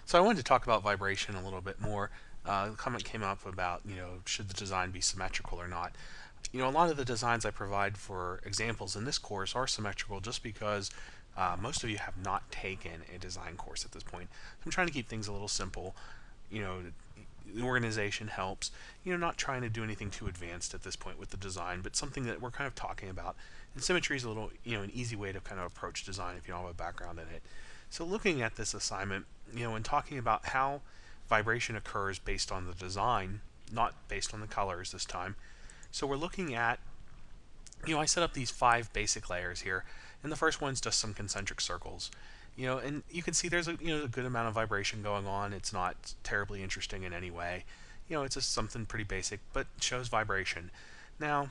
So I wanted to talk about vibration a little bit more. A comment came up about, should the design be symmetrical or not? A lot of the designs I provide for examples in this course are symmetrical just because most of you have not taken a design course at this point. So I'm trying to keep things a little simple. You know, the organization helps. Not trying to do anything too advanced at this point with the design, but something that we're kind of talking about. And symmetry is a little, an easy way to kind of approach design if you don't have a background in it. So looking at this assignment, and talking about how vibration occurs based on the design, not based on the colors this time. So we're looking at, I set up these 5 basic layers here, and the first one's just some concentric circles. And you can see there's a good amount of vibration going on. It's not terribly interesting in any way. It's just something pretty basic, but shows vibration. Now,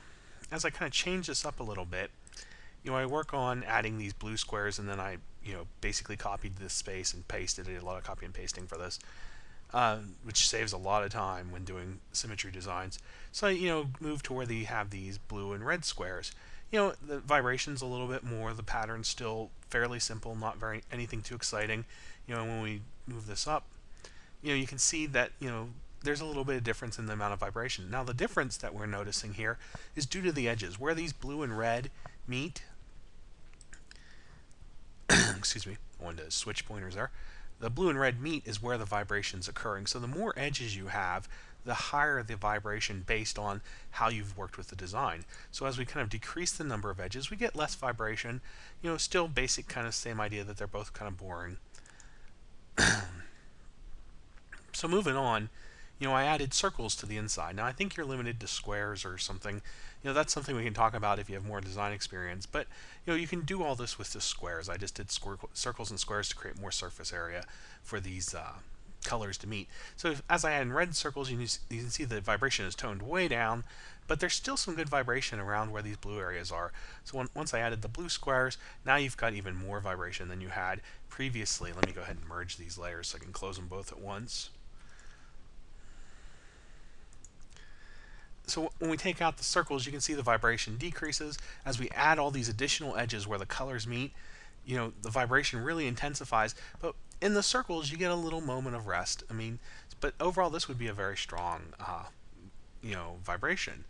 as I kind of change this up a little bit, I work on adding these blue squares, and then I, basically copied this space and pasted it. A lot of copy and pasting for this, which saves a lot of time when doing symmetry designs. So, move to where they have these blue and red squares. The vibration's a little bit more. The pattern's still fairly simple, not very anything too exciting. When we move this up, you can see that, there's a little bit of difference in the amount of vibration. Now, the difference that we're noticing here is due to the edges. Where these blue and red meet, excuse me, I wanted to switch pointers there. The blue and red meet is where the vibration's occurring. So the more edges you have, the higher the vibration based on how you've worked with the design. So as we kind of decrease the number of edges, we get less vibration. Still basic kind of same idea that they're both kind of boring. So moving on, I added circles to the inside. Now I think you're limited to squares or something. That's something we can talk about if you have more design experience. But you can do all this with just squares. I just did circles and squares to create more surface area for these colors to meet. So as I add in red circles, you can see the vibration is toned way down, but there's still some good vibration around where these blue areas are. So once I added the blue squares, now you've got even more vibration than you had previously. Let me go ahead and merge these layers so I can close them both at once. So when we take out the circles, you can see the vibration decreases. As we add all these additional edges where the colors meet, the vibration really intensifies. But in the circles, you get a little moment of rest. But overall, this would be a very strong, vibration.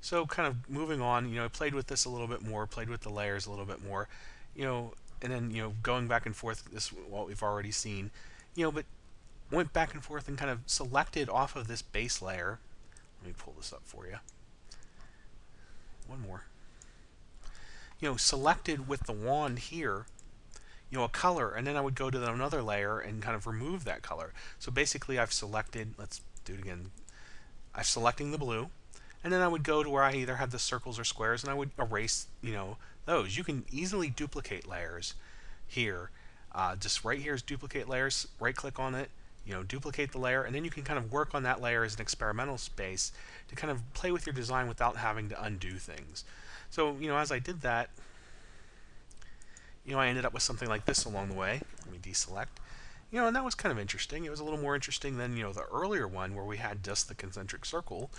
So kind of moving on, played with this a little bit more, played with the layers a little bit more, and then, going back and forth, this what we've already seen, but went back and forth and kind of selected off of this base layer. Let me pull this up for you. One more. Selected with the wand here, a color, and then I would go to another layer and kind of remove that color. So basically I've selected, let's do it again. I'm selecting the blue, and then I would go to where I either had the circles or squares, and I would erase, those. You can easily duplicate layers here. Just right here is duplicate layers. Right click on it, duplicate the layer, and then you can kind of work on that layer as an experimental space to kind of play with your design without having to undo things. So, as I did that, I ended up with something like this along the way. Let me deselect. And that was kind of interesting. It was a little more interesting than, the earlier one where we had just the concentric circle,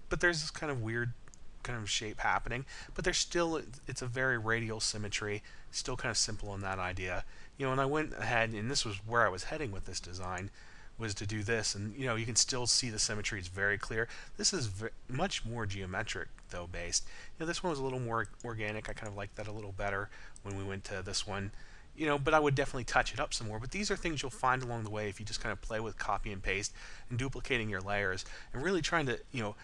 but there's this kind of weird kind of shape happening, but there's still, it's a very radial symmetry, still kind of simple in that idea. And I went ahead, and this was where I was heading with this design, was to do this, and you can still see the symmetry is very clear. This is much more geometric though based. This one was a little more organic. I kind of liked that a little better when we went to this one. But I would definitely touch it up some more. But these are things you'll find along the way if you just kind of play with copy and paste and duplicating your layers and really trying to,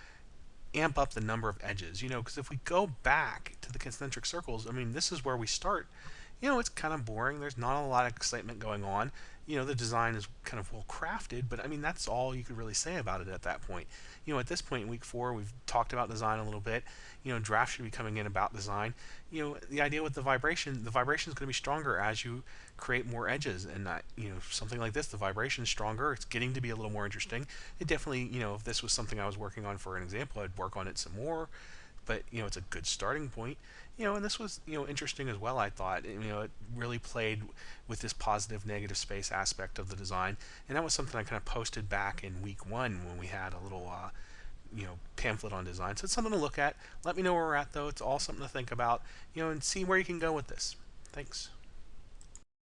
amp up the number of edges, because if we go back to the concentric circles, this is where we start. It's kind of boring. There's not a lot of excitement going on. The design is kind of well crafted, but that's all you could really say about it at that point. At this point in week 4, we've talked about design a little bit. Draft should be coming in about design. The idea with the vibration is going to be stronger as you create more edges, and something like this, the vibration is stronger. It's getting to be a little more interesting. It definitely, if this was something I was working on for an example, I'd work on it some more. But it's a good starting point. And this was interesting as well. I thought it really played with this positive negative space aspect of the design, and that was something I kind of posted back in week 1 when we had a little pamphlet on design. So it's something to look at. Let me know where we're at though. It's all something to think about, and see where you can go with this. Thanks.